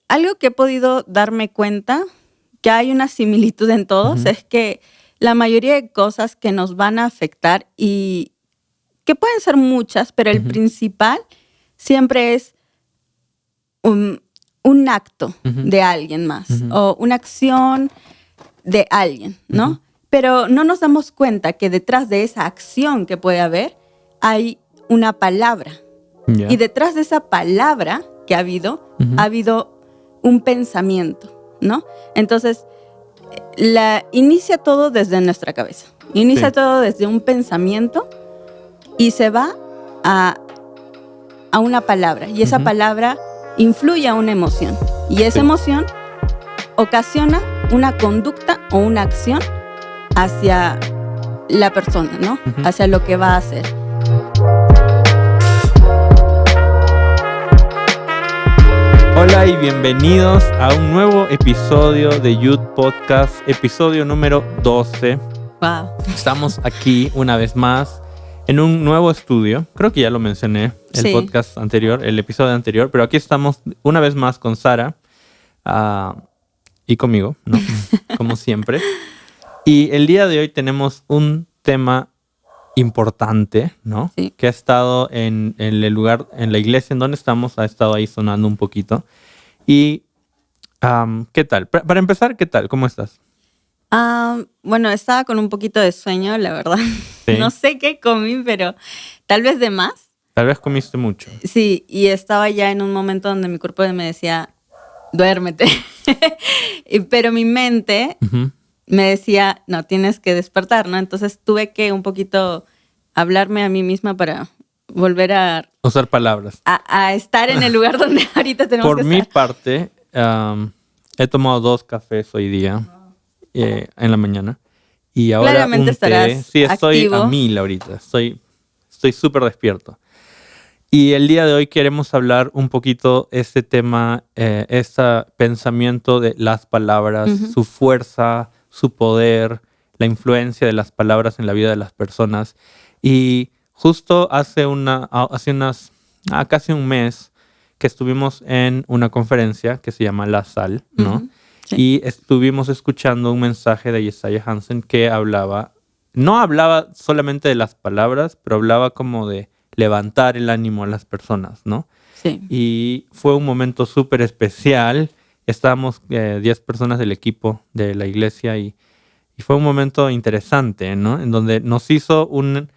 algo que he podido darme cuenta, que hay una similitud en todos, es que la mayoría de cosas que nos van a afectar y que pueden ser muchas, pero el principal siempre es un acto de alguien más o una acción de alguien, ¿no? Pero no nos damos cuenta que detrás de esa acción que puede haber hay una palabra. Y detrás de esa palabra que ha habido un pensamiento, ¿no? Entonces, inicia todo desde nuestra cabeza. Inicia todo desde un pensamiento y se va a una palabra. Y esa palabra influye a una emoción. Y esa emoción ocasiona una conducta o una acción hacia la persona, ¿no? Hacia lo que va a hacer. Hola y bienvenidos a un nuevo episodio de Youth Podcast, episodio número 12. Wow. Estamos aquí una vez más en un nuevo estudio. Creo que ya lo mencioné el podcast anterior, el episodio anterior, pero aquí estamos una vez más con Sara y conmigo, ¿no? Como siempre. Y el día de hoy tenemos un tema importante, ¿no? Sí. Que ha estado en el lugar, en la iglesia en donde estamos, ha estado ahí sonando un poquito. Y, ¿qué tal? Para empezar, ¿qué tal? ¿Cómo estás? Bueno, estaba con un poquito de sueño, la verdad. ¿Sí? No sé qué comí, pero tal vez de más. Tal vez comiste mucho. Sí, y estaba ya en un momento donde mi cuerpo me decía, duérmete. Pero mi mente me decía, no, tienes que despertar, ¿no? Entonces tuve que un poquito hablarme a mí misma para volver a... usar palabras. A estar en el lugar donde ahorita tenemos que estar. Por mi parte, he tomado 2 cafés hoy día, en la mañana. Y ahora claramente estarás sí, estoy activo. A 1000 ahorita. Estoy súper despierto. Y el día de hoy queremos hablar un poquito este tema, este pensamiento de las palabras, su fuerza, su poder, la influencia de las palabras en la vida de las personas. Y justo hace casi un mes que estuvimos en una conferencia que se llama La Sal, ¿no? Sí. Y estuvimos escuchando un mensaje de Jesaja Hansen que no hablaba solamente de las palabras, pero hablaba como de levantar el ánimo a las personas, ¿no? Sí. Y fue un momento súper especial. Estábamos 10 personas del equipo de la iglesia y fue un momento interesante, ¿no? En donde nos hizo una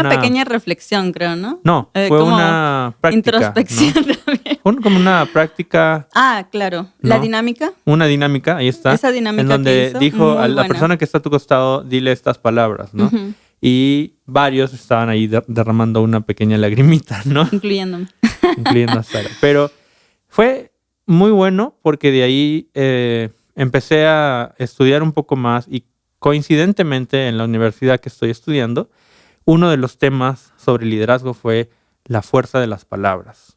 pequeña reflexión, creo, ¿no? No, fue una práctica. Introspección, ¿no? También. Fue como una práctica. Claro. ¿No? La dinámica. Una dinámica, ahí está. Esa dinámica en donde que hizo, dijo a la persona que está a tu costado, dile estas palabras, ¿no? Y varios estaban ahí derramando una pequeña lagrimita, ¿no? Incluyéndome. Incluyendo a Sara. Pero fue muy bueno porque de ahí empecé a estudiar un poco más y coincidentemente en la universidad que estoy estudiando, uno de los temas sobre liderazgo fue la fuerza de las palabras.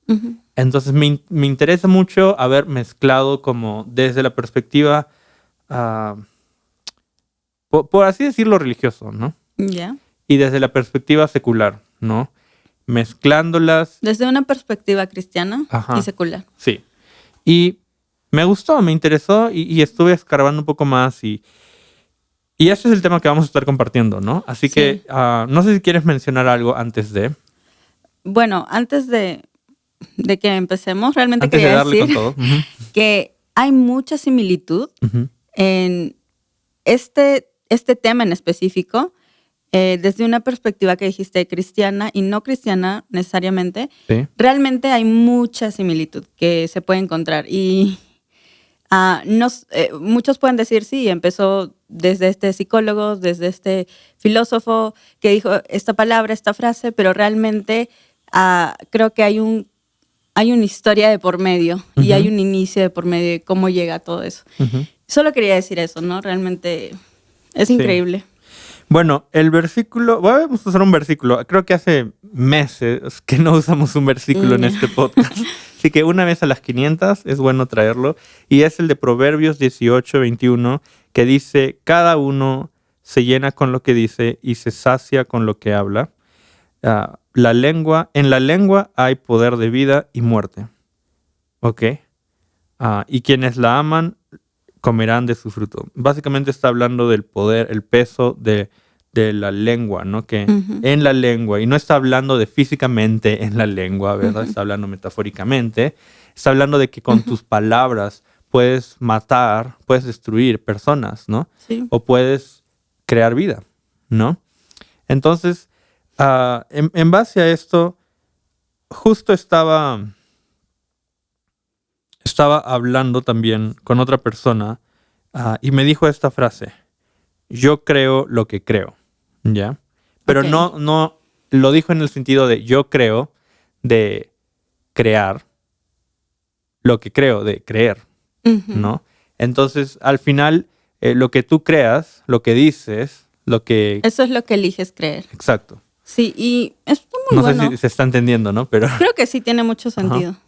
Entonces me interesa mucho haber mezclado como desde la perspectiva, por así decirlo, religioso, ¿no? Yeah. Y desde la perspectiva secular, ¿no? Mezclándolas. Desde una perspectiva cristiana y secular. Sí. Y me gustó, me interesó y estuve escarbando un poco más y ese es el tema que vamos a estar compartiendo, ¿no? Así que no sé si quieres mencionar algo antes de... Bueno, antes de que empecemos, realmente antes quería de darle decir con todo. que hay mucha similitud en este tema en específico, desde una perspectiva que dijiste cristiana y no cristiana necesariamente. Sí. Realmente hay mucha similitud que se puede encontrar y muchos pueden decir, sí, empezó desde este psicólogo, desde este filósofo que dijo esta palabra, esta frase, pero realmente creo que hay una historia de por medio y hay un inicio de por medio de cómo llega todo eso. Solo quería decir eso, ¿no? Realmente es increíble. Bueno, el versículo, vamos a usar un versículo. Creo que hace meses que no usamos un versículo en este podcast. Así que una vez a las 500 es bueno traerlo. Y es el de Proverbios 18:21, que dice, cada uno se llena con lo que dice y se sacia con lo que habla. En la lengua hay poder de vida y muerte. ¿Ok? y quienes la aman comerán de su fruto. Básicamente está hablando del poder, el peso de la lengua, ¿no? Que en la lengua, y no está hablando de físicamente en la lengua, ¿verdad? Está hablando metafóricamente. Está hablando de que con tus palabras puedes matar, puedes destruir personas, ¿no? Sí. O puedes crear vida, ¿no? Entonces, en base a esto, justo estaba hablando también con otra persona y me dijo esta frase: yo creo lo que creo, ¿ya? Pero Okay. no lo dijo en el sentido de yo creo, de crear, lo que creo, de creer, ¿no? Entonces, al final, lo que tú creas, lo que dices, lo que... Eso es lo que eliges creer. Exacto. Sí, y es muy No bueno. sé si se está entendiendo, ¿no? Pero... Creo que sí tiene mucho sentido. Ajá.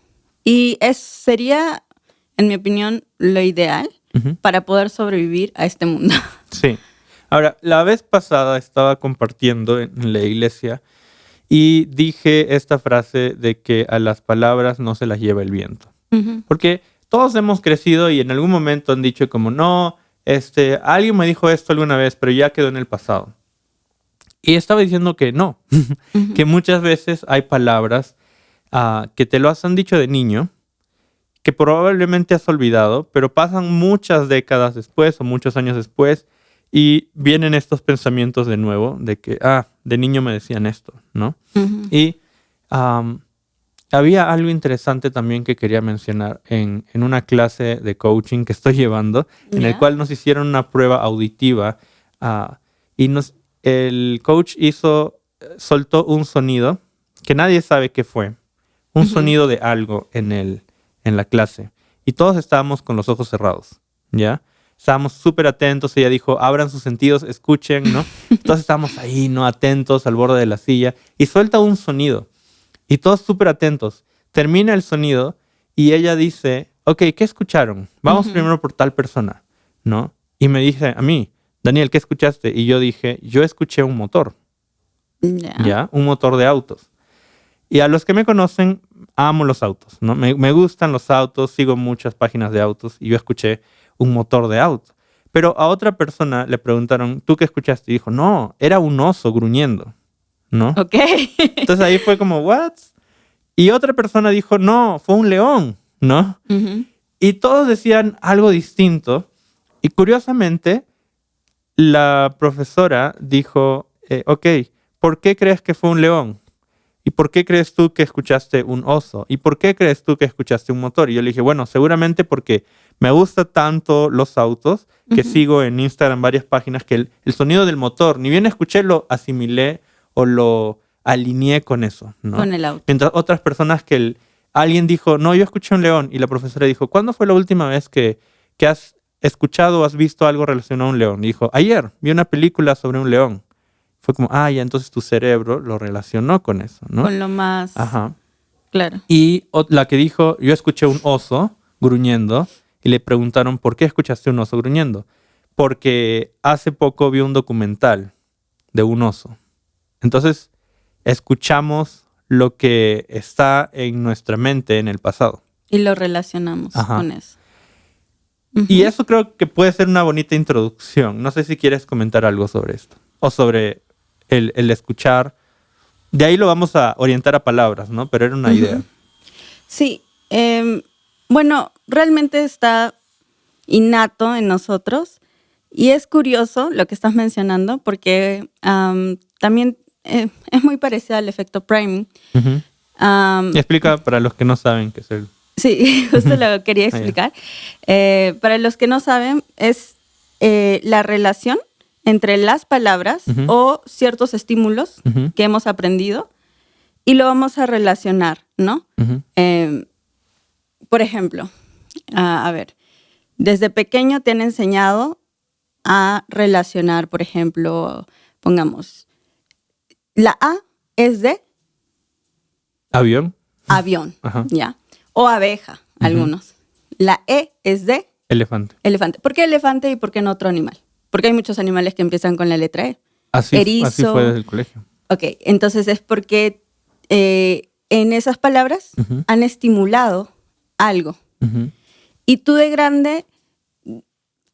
Y sería, en mi opinión, lo ideal para poder sobrevivir a este mundo. Sí. Ahora, la vez pasada estaba compartiendo en la iglesia y dije esta frase de que a las palabras no se las lleva el viento. Porque todos hemos crecido y en algún momento han dicho como, no, alguien me dijo esto alguna vez, pero ya quedó en el pasado. Y estaba diciendo que no, que muchas veces hay palabras que te lo han dicho de niño, que probablemente has olvidado, pero pasan muchas décadas después o muchos años después y vienen estos pensamientos de nuevo de que, de niño me decían esto, ¿no? Y había algo interesante también que quería mencionar en una clase de coaching que estoy llevando, en el cual nos hicieron una prueba auditiva y el coach soltó un sonido que nadie sabe qué fue, un sonido de algo en la clase. Y todos estábamos con los ojos cerrados, ¿ya? Estábamos súper atentos. Ella dijo, abran sus sentidos, escuchen, ¿no? Todos estábamos ahí, ¿no? Atentos al borde de la silla. Y suelta un sonido. Y todos súper atentos. Termina el sonido y ella dice, ok, ¿qué escucharon? Vamos primero por tal persona, ¿no? Y me dice a mí, Daniel, ¿qué escuchaste? Y yo dije, yo escuché un motor. ¿Ya? Un motor de autos. Y a los que me conocen, amo los autos, ¿no? Me gustan los autos, sigo muchas páginas de autos y yo escuché un motor de auto. Pero a otra persona le preguntaron, ¿tú qué escuchaste? Y dijo, no, era un oso gruñendo, ¿no? Ok. Entonces ahí fue como, ¿what? Y otra persona dijo, no, fue un león, ¿no? Y todos decían algo distinto. Y curiosamente, la profesora dijo, ok, ¿por qué crees que fue un león? ¿Y por qué crees tú que escuchaste un oso? ¿Y por qué crees tú que escuchaste un motor? Y yo le dije, bueno, seguramente porque me gustan tanto los autos que sigo en Instagram varias páginas que el sonido del motor, ni bien escuché, lo asimilé o lo alineé con eso, ¿no? Con el auto. Mientras otras personas alguien dijo, no, yo escuché un león. Y la profesora dijo, ¿cuándo fue la última vez que has escuchado o has visto algo relacionado a un león? Y dijo, ayer vi una película sobre un león. Fue como, ya entonces tu cerebro lo relacionó con eso, ¿no? Con lo más... Ajá. Claro. Y la que dijo, yo escuché un oso gruñendo y le preguntaron, ¿por qué escuchaste un oso gruñendo? Porque hace poco vi un documental de un oso. Entonces, escuchamos lo que está en nuestra mente en el pasado. Y lo relacionamos con eso. Y eso creo que puede ser una bonita introducción. No sé si quieres comentar algo sobre esto o sobre el escuchar. De ahí lo vamos a orientar a palabras, ¿no? Pero era una idea. Sí. Bueno, realmente está innato en nosotros y es curioso lo que estás mencionando porque también es muy parecido al efecto priming. Explica para los que no saben qué es el... Sí, justo lo quería explicar. Para los que no saben, es la relación entre las palabras o ciertos estímulos que hemos aprendido y lo vamos a relacionar, ¿no? Por ejemplo, a ver, desde pequeño te han enseñado a relacionar, por ejemplo, pongamos, la A es de... Avión. Avión, ya. O abeja, algunos. La E es de... Elefante. Elefante. ¿Por qué elefante y por qué no otro animal? Porque hay muchos animales que empiezan con la letra E. Erizo. Así fue desde el colegio. Ok, entonces es porque en esas palabras han estimulado algo. y tú de grande,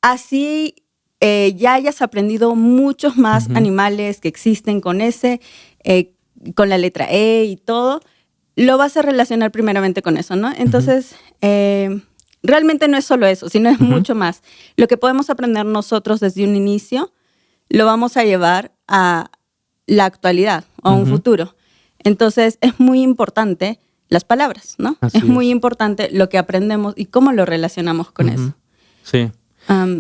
así ya hayas aprendido muchos más animales que existen con ese, con la letra E y todo, lo vas a relacionar primeramente con eso, ¿no? Entonces, realmente no es solo eso, sino es mucho más. Lo que podemos aprender nosotros desde un inicio, lo vamos a llevar a la actualidad o a un futuro. Entonces, es muy importante las palabras, ¿no? Es muy importante lo que aprendemos y cómo lo relacionamos con eso. Sí.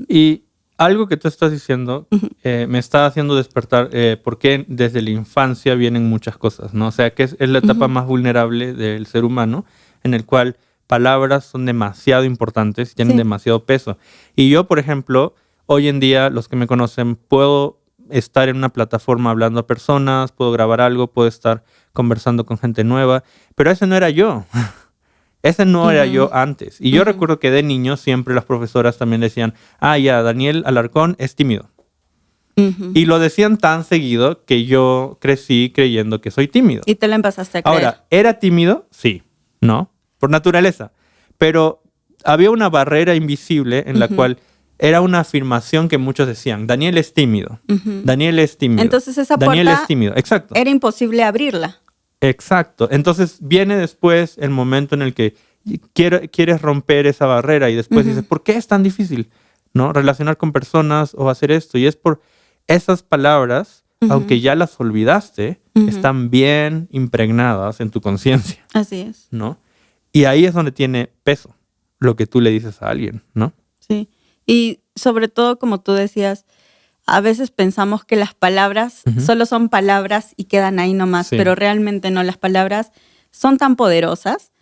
Y algo que tú estás diciendo me está haciendo despertar por qué desde la infancia vienen muchas cosas, ¿no? O sea, que es la etapa más vulnerable del ser humano, en el cual palabras son demasiado importantes, tienen demasiado peso. Y yo, por ejemplo, hoy en día, los que me conocen, puedo estar en una plataforma hablando a personas, puedo grabar algo, puedo estar conversando con gente nueva, pero ese no era yo. Ese no era yo antes. Y yo recuerdo que de niño siempre las profesoras también decían, Daniel Alarcón es tímido. Y lo decían tan seguido que yo crecí creyendo que soy tímido. Y te lo empezaste a creer. Ahora, ¿era tímido? Sí, ¿no? Por naturaleza. Pero había una barrera invisible en la cual era una afirmación que muchos decían, Daniel es tímido. Daniel es tímido. Entonces esa Daniel puerta es tímido. Exacto. Era imposible abrirla. Exacto. Entonces viene después el momento en el que quieres romper esa barrera y después dices, ¿por qué es tan difícil, ¿no? Relacionar con personas o hacer esto? Y es por esas palabras, aunque ya las olvidaste, están bien impregnadas en tu conciencia. Así es. ¿No? Y ahí es donde tiene peso lo que tú le dices a alguien, ¿no? Sí. Y sobre todo, como tú decías, a veces pensamos que las palabras solo son palabras y quedan ahí nomás, pero realmente no. Las palabras son tan poderosas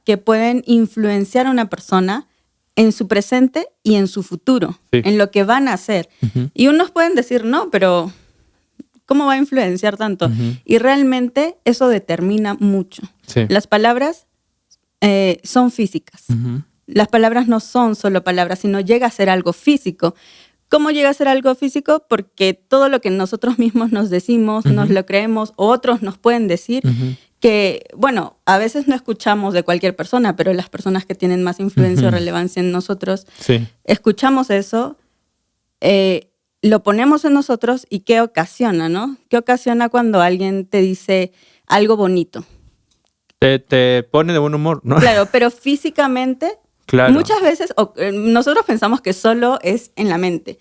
que pueden influenciar a una persona en su presente y en su futuro, en lo que van a hacer. Y unos pueden decir, no, pero ¿cómo va a influenciar tanto? Y realmente eso determina mucho. Sí. Las palabras son físicas. Las palabras no son solo palabras, sino llega a ser algo físico. ¿Cómo llega a ser algo físico? Porque todo lo que nosotros mismos nos decimos, nos lo creemos, o otros nos pueden decir, que, bueno, a veces no escuchamos de cualquier persona, pero las personas que tienen más influencia o relevancia en nosotros, escuchamos eso, lo ponemos en nosotros y ¿qué ocasiona, no? ¿Qué ocasiona cuando alguien te dice algo bonito? Te pone de buen humor, ¿no? Claro, pero físicamente... Claro. Muchas veces nosotros pensamos que solo es en la mente,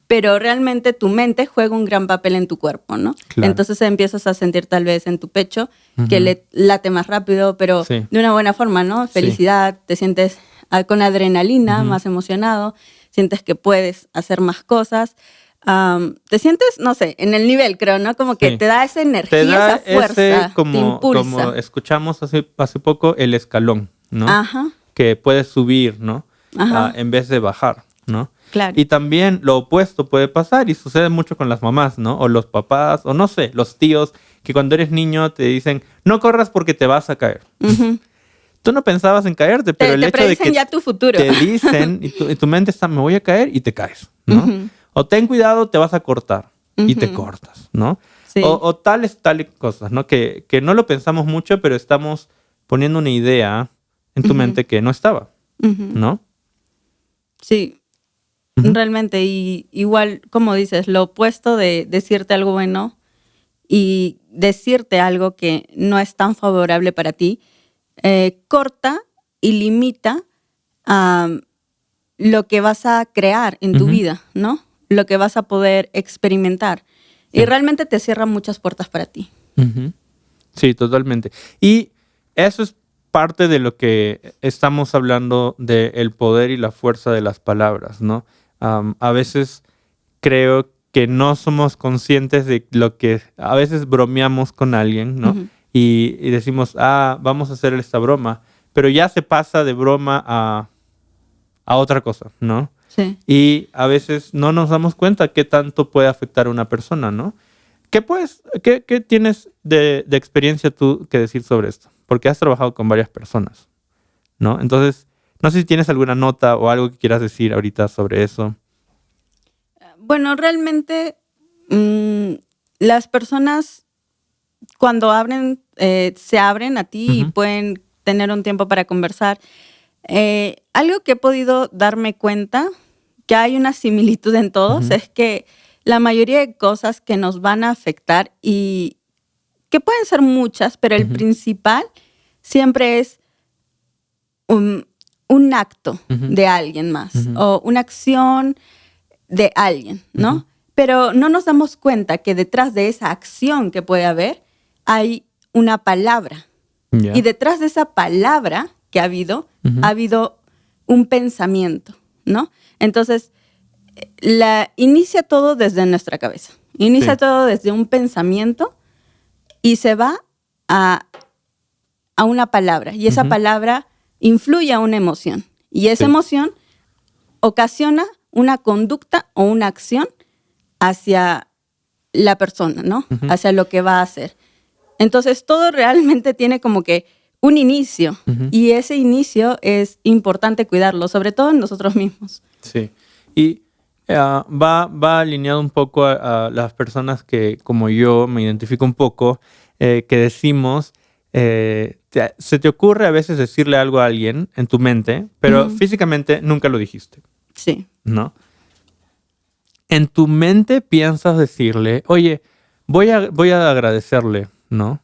pero realmente tu mente juega un gran papel en tu cuerpo, ¿no? Claro. Entonces empiezas a sentir tal vez en tu pecho que late más rápido, pero de una buena forma, ¿no? Felicidad, te sientes con adrenalina, más emocionado, sientes que puedes hacer más cosas. Te sientes, no sé, en el nivel, creo, ¿no? Como que te da esa energía, esa fuerza, te impulsa. Como escuchamos hace poco, el escalón, ¿no? Ajá. Que puedes subir, ¿no? En vez de bajar, ¿no? Claro. Y también lo opuesto puede pasar y sucede mucho con las mamás, ¿no? O los papás, o no sé, los tíos, que cuando eres niño te dicen, no corras porque te vas a caer. Tú no pensabas en caerte, pero el hecho de que ya tu futuro. te dicen y tu mente está, me voy a caer y te caes, ¿no? O ten cuidado, te vas a cortar y te cortas, ¿no? Sí. O tales cosas, ¿no? Que no lo pensamos mucho, pero estamos poniendo una idea en tu mente que no estaba, ¿no? Sí, realmente. Y igual, como dices, lo opuesto de decirte algo bueno y decirte algo que no es tan favorable para ti, corta y limita lo que vas a crear en tu vida, ¿no? Lo que vas a poder experimentar. Y realmente te cierra muchas puertas para ti. Sí, totalmente. Y eso es parte de lo que estamos hablando del poder y la fuerza de las palabras, ¿no? A veces creo que no somos conscientes de lo que a veces bromeamos con alguien, ¿no? Y decimos, vamos a hacer esta broma, pero ya se pasa de broma a otra cosa, ¿no? Sí. Y a veces no nos damos cuenta qué tanto puede afectar a una persona, ¿no? ¿Qué tienes de experiencia tú que decir sobre esto? Porque has trabajado con varias personas, ¿no? Entonces, no sé si tienes alguna nota o algo que quieras decir ahorita sobre eso. Bueno, realmente las personas cuando se abren a ti y pueden tener un tiempo para conversar, algo que he podido darme cuenta, que hay una similitud en todos, es que la mayoría de cosas que nos van a afectar, y que pueden ser muchas, pero el principal siempre es un acto de alguien más o una acción de alguien, ¿no? Pero no nos damos cuenta que detrás de esa acción que puede haber hay una palabra. Y detrás de esa palabra que ha habido un pensamiento, ¿no? Entonces, inicia todo desde nuestra cabeza. Inicia todo desde un pensamiento y se va a una palabra. Y esa palabra influye a una emoción. Y esa emoción ocasiona una conducta o una acción hacia la persona, ¿no? Hacia lo que va a hacer. Entonces, todo realmente tiene como que un inicio. Y ese inicio es importante cuidarlo, sobre todo en nosotros mismos. Sí. Y va alineado un poco a las personas que, como yo, me identifico un poco, que decimos, se te ocurre a veces decirle algo a alguien en tu mente, pero físicamente nunca lo dijiste. Sí. ¿No? En tu mente piensas decirle, oye, voy a agradecerle, ¿no?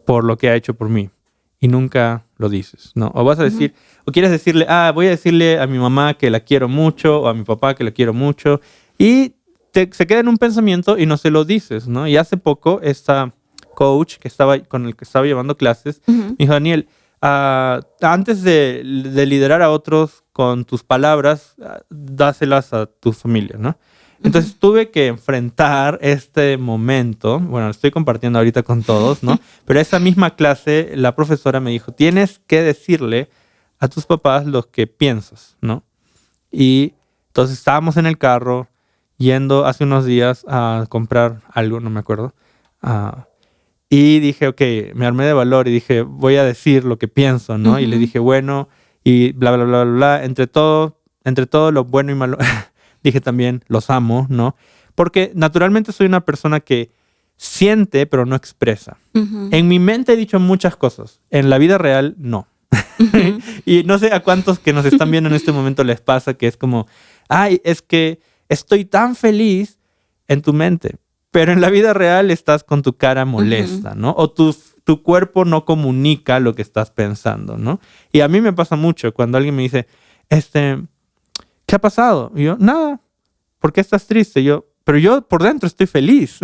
Por lo que ha hecho por mí. Y nunca lo dices, ¿no? O vas a decir, o quieres decirle, voy a decirle a mi mamá que la quiero mucho, o a mi papá que la quiero mucho, y se queda en un pensamiento y no se lo dices, ¿no? Y hace poco esta coach con el que estaba llevando clases me dijo, Daniel, antes de liderar a otros con tus palabras, dáselas a tu familia, ¿no? Entonces tuve que enfrentar este momento, bueno, lo estoy compartiendo ahorita con todos, ¿no? Pero esa misma clase, la profesora me dijo, tienes que decirle a tus papás lo que piensas, ¿no? Y entonces estábamos en el carro yendo hace unos días a comprar algo, no me acuerdo, y dije, ok, me armé de valor y dije, voy a decir lo que pienso, ¿no? Y le dije, bueno, y bla, bla, bla, bla, bla, entre todo lo bueno y malo, dije también, los amo, ¿no? Porque naturalmente soy una persona que siente, pero no expresa. En mi mente he dicho muchas cosas. En la vida real, no. Y no sé a cuántos que nos están viendo en este momento les pasa que es como, es que estoy tan feliz en tu mente, pero en la vida real estás con tu cara molesta, ¿no? O tu cuerpo no comunica lo que estás pensando, ¿no? Y a mí me pasa mucho cuando alguien me dice, ¿qué ha pasado? Y yo, nada. ¿Por qué estás triste? Pero yo por dentro estoy feliz.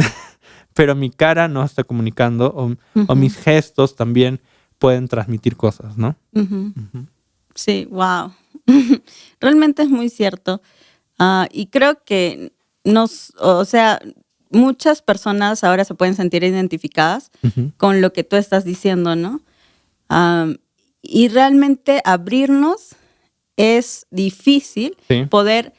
Pero mi cara no está comunicando o mis gestos también pueden transmitir cosas, ¿no? Sí, wow. Realmente es muy cierto. Y creo que muchas personas ahora se pueden sentir identificadas con lo que tú estás diciendo, ¿no? Y realmente abrirnos es difícil poder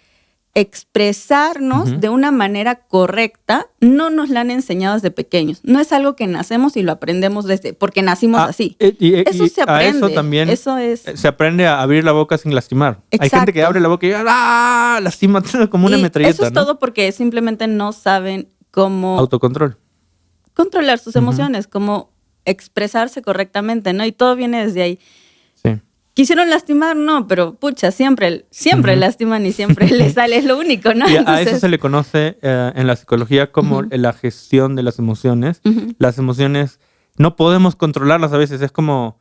expresarnos de una manera correcta. No nos la han enseñado desde pequeños. No es algo que nacemos y lo aprendemos porque nacimos así. Eso se aprende. A eso también eso se aprende a abrir la boca sin lastimar. Exacto. Hay gente que abre la boca y lastima como una metralleta. Eso es todo porque simplemente no saben cómo autocontrol, controlar sus emociones, cómo expresarse correctamente, ¿no? Y todo viene desde ahí. Sí. Quisieron lastimar, no, pero pucha, siempre lastiman y siempre les sale, es lo único, ¿no? Y a eso se le conoce en la psicología como la gestión de las emociones. Las emociones no podemos controlarlas a veces, es como,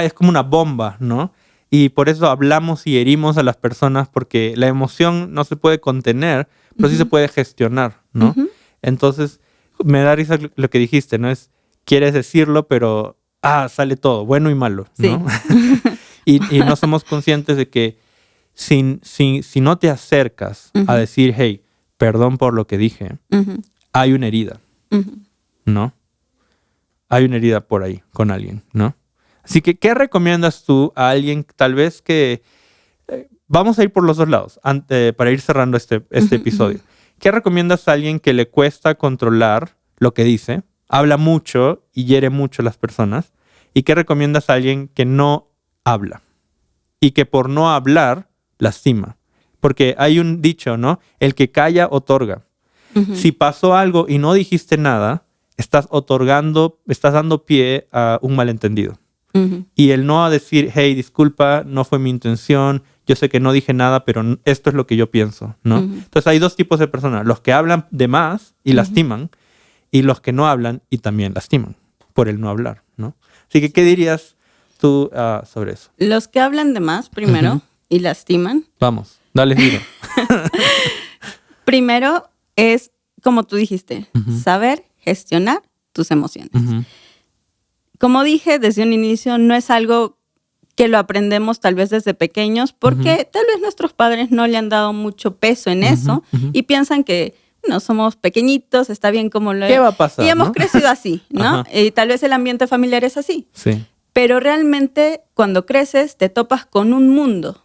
es como una bomba, ¿no? Y por eso hablamos y herimos a las personas porque la emoción no se puede contener, pero sí se puede gestionar, ¿no? Entonces, me da risa lo que dijiste, ¿no? Quieres decirlo, pero sale todo, bueno y malo, ¿no? Sí. Y no somos conscientes de que si no te acercas a decir, hey, perdón por lo que dije, hay una herida, ¿no? Hay una herida por ahí con alguien, ¿no? Así que, ¿qué recomiendas tú a alguien tal vez que... vamos a ir por los dos lados para ir cerrando este episodio. ¿Qué recomiendas a alguien que le cuesta controlar lo que dice, habla mucho y hiere mucho a las personas? ¿Y qué recomiendas a alguien que no habla y que por no hablar lastima? Porque hay un dicho, ¿no? El que calla otorga. Si pasó algo y no dijiste nada, estás dando pie a un malentendido. Y el no decir, hey, disculpa, no fue mi intención, yo sé que no dije nada, pero esto es lo que yo pienso, ¿no? Entonces hay dos tipos de personas, los que hablan de más y lastiman, y los que no hablan y también lastiman por el no hablar, ¿no? Así que, ¿qué dirías tú sobre eso? Los que hablan de más, primero, y lastiman. Vamos, dale giro. Primero es, como tú dijiste, saber gestionar tus emociones. Como dije desde un inicio, no es algo que lo aprendemos tal vez desde pequeños, porque tal vez nuestros padres no le han dado mucho peso en eso y piensan que no somos pequeñitos, está bien como lo... ¿Qué va a pasar? Y hemos crecido así, ¿no? Y tal vez el ambiente familiar es así. Sí. Pero realmente cuando creces te topas con un mundo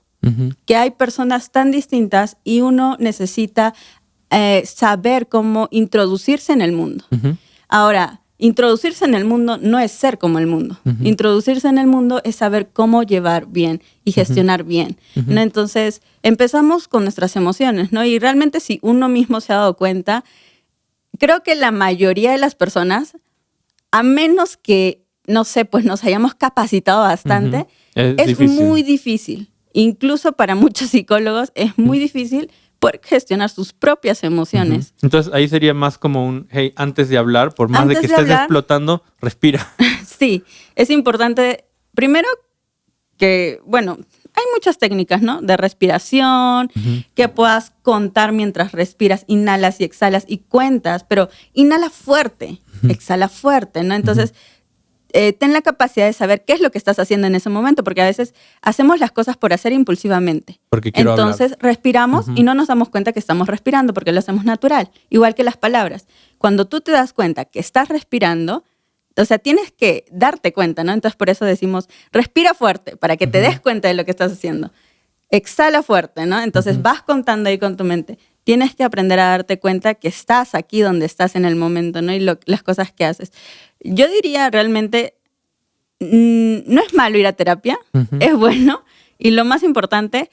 que hay personas tan distintas y uno necesita saber cómo introducirse en el mundo. Ahora, introducirse en el mundo no es ser como el mundo. Introducirse en el mundo es saber cómo llevar bien y gestionar bien, ¿no? Entonces, empezamos con nuestras emociones, ¿no? Y realmente si uno mismo se ha dado cuenta, creo que la mayoría de las personas, a menos que, no sé, pues nos hayamos capacitado bastante, es muy difícil. Incluso para muchos psicólogos es muy difícil poder gestionar sus propias emociones. Entonces ahí sería más como un, hey, antes de hablar, por más de que estés explotando, respira. Sí, es importante, primero que, bueno, hay muchas técnicas, ¿no? De respiración, que puedas contar mientras respiras, inhalas y exhalas y cuentas, pero inhala fuerte, exhala fuerte, ¿no? Entonces, ten la capacidad de saber qué es lo que estás haciendo en ese momento, porque a veces hacemos las cosas por hacer impulsivamente. Porque quiero Entonces hablar. Respiramos y no nos damos cuenta que estamos respirando porque lo hacemos natural, igual que las palabras. Cuando tú te das cuenta que estás respirando, o sea, tienes que darte cuenta, ¿no? Entonces por eso decimos, respira fuerte, para que te des cuenta de lo que estás haciendo. Exhala fuerte, ¿no? Entonces vas contando ahí con tu mente. Tienes que aprender a darte cuenta que estás aquí donde estás en el momento, ¿no? Y las cosas que haces. Yo diría realmente, no es malo ir a terapia, es bueno. Y lo más importante,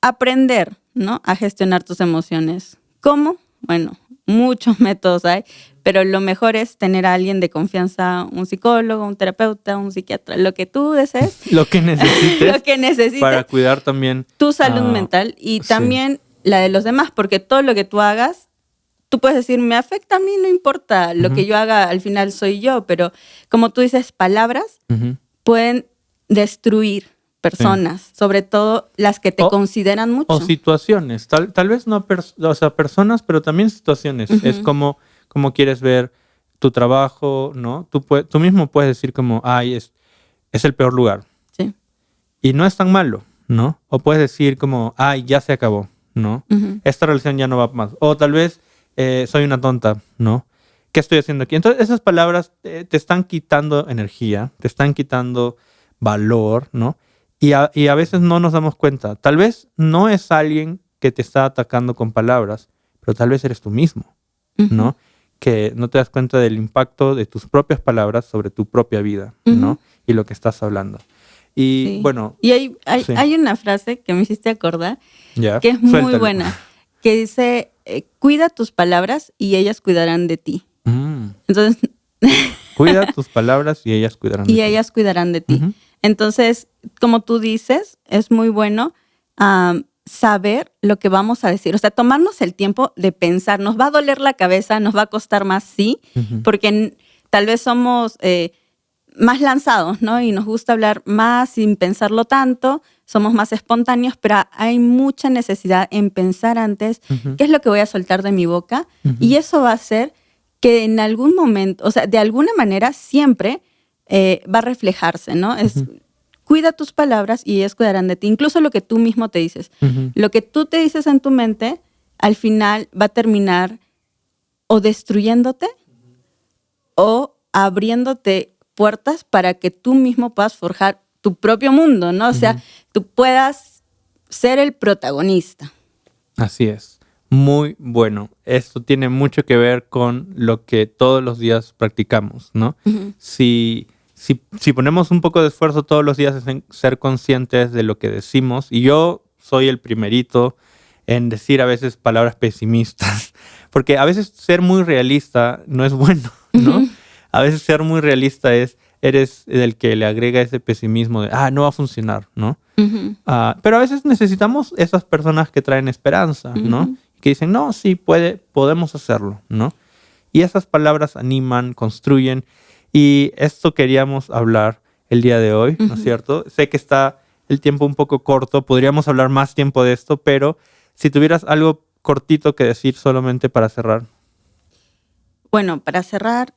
aprender, ¿no? A gestionar tus emociones. ¿Cómo? Bueno, muchos métodos hay, pero lo mejor es tener a alguien de confianza, un psicólogo, un terapeuta, un psiquiatra, lo que tú desees. Lo que necesites. Lo que necesites. Para cuidar también tu salud mental y también la de los demás, porque todo lo que tú hagas, tú puedes decir, me afecta a mí, no importa, lo que yo haga al final soy yo, pero como tú dices, palabras pueden destruir personas, sobre todo las que te consideran mucho. O situaciones, tal vez no personas, pero también situaciones. Es como quieres ver tu trabajo, ¿no? Tú mismo puedes decir como, ay, es el peor lugar. Sí. Y no es tan malo, ¿no? O puedes decir como, ay, ya se acabó, ¿no? Esta relación ya no va más. O tal vez soy una tonta, ¿no? ¿Qué estoy haciendo aquí? Entonces esas palabras te están quitando energía, te están quitando valor, ¿no? Y a veces no nos damos cuenta. Tal vez no es alguien que te está atacando con palabras, pero tal vez eres tú mismo, ¿no? Que no te das cuenta del impacto de tus propias palabras sobre tu propia vida, ¿no? Y lo que estás hablando. Y bueno... Y hay una frase que me hiciste acordar, que es Suéltalo. muy buena, que dice, cuida tus palabras y ellas cuidarán de ti. Entonces... Cuida tus palabras y ellas cuidarán de ti. Y ellas cuidarán de ti. Entonces, como tú dices, es muy bueno saber lo que vamos a decir. O sea, tomarnos el tiempo de pensar. Nos va a doler la cabeza, nos va a costar más, sí, porque tal vez somos más lanzados, ¿no? Y nos gusta hablar más sin pensarlo tanto, somos más espontáneos, pero hay mucha necesidad en pensar antes qué es lo que voy a soltar de mi boca. Y eso va a hacer que en algún momento, o sea, de alguna manera siempre va a reflejarse, ¿no? Cuida tus palabras y ellas cuidarán de ti. Incluso lo que tú mismo te dices. Lo que tú te dices en tu mente, al final va a terminar o destruyéndote o abriéndote puertas para que tú mismo puedas forjar tu propio mundo, ¿no? O sea, tú puedas ser el protagonista. Así es. Muy bueno. Esto tiene mucho que ver con lo que todos los días practicamos, ¿no? Si ponemos un poco de esfuerzo todos los días en ser conscientes de lo que decimos, y yo soy el primerito en decir a veces palabras pesimistas, porque a veces ser muy realista no es bueno, ¿no? A veces ser muy realista es eres el que le agrega ese pesimismo de, no va a funcionar, ¿no? Uh-huh. Pero a veces necesitamos esas personas que traen esperanza, ¿no? Uh-huh. Que dicen, no, sí, podemos hacerlo, ¿no? Y esas palabras animan, construyen. Y esto queríamos hablar el día de hoy, ¿no es cierto? Sé que está el tiempo un poco corto, podríamos hablar más tiempo de esto, pero si tuvieras algo cortito que decir solamente para cerrar. Bueno, para cerrar,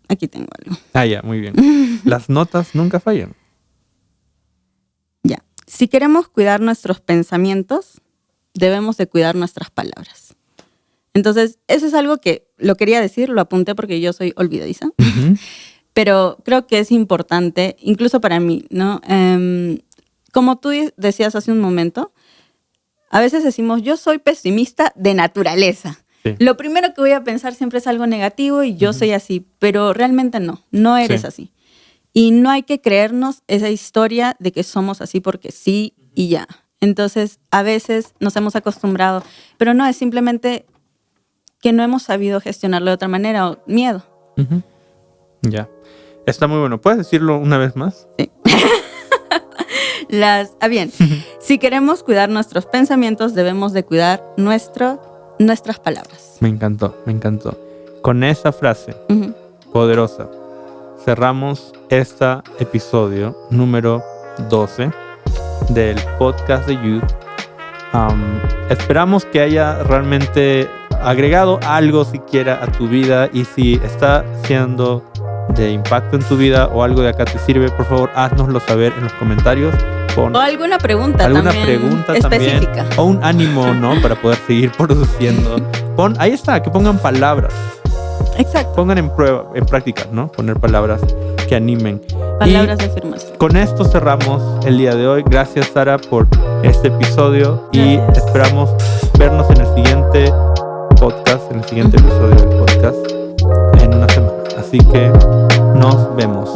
aquí tengo algo. Ya, muy bien. Las notas nunca fallan. Ya. Si queremos cuidar nuestros pensamientos, debemos de cuidar nuestras palabras. Entonces, eso es algo que lo quería decir, lo apunté porque yo soy olvidadiza. Uh-huh. Pero creo que es importante, incluso para mí, ¿no? Como tú decías hace un momento, a veces decimos, yo soy pesimista de naturaleza. Sí. Lo primero que voy a pensar siempre es algo negativo y yo soy así, pero realmente no eres así. Y no hay que creernos esa historia de que somos así porque sí y ya. Entonces, a veces nos hemos acostumbrado, pero no, es simplemente que no hemos sabido gestionarlo de otra manera o miedo. Uh-huh. Ya. Está muy bueno. ¿Puedes decirlo una vez más? Sí. Bien. Si queremos cuidar nuestros pensamientos, debemos de cuidar nuestras palabras. Me encantó. Con esa frase poderosa, cerramos este episodio número 12 del podcast de Youth. Esperamos que haya realmente agregado algo siquiera a tu vida, y si está siendo de impacto en tu vida o algo de acá te sirve, por favor haznoslo saber en los comentarios. O alguna pregunta también específica. O un ánimo, ¿no? Para poder seguir produciendo. Ahí está, que pongan palabras. Exacto. Pongan en práctica, ¿no? Poner palabras que animen. Palabras de afirmación. Con esto cerramos el día de hoy. Gracias, Sara, por este episodio. Y esperamos vernos en el siguiente podcast, en el siguiente episodio del podcast en una semana. Así que nos vemos.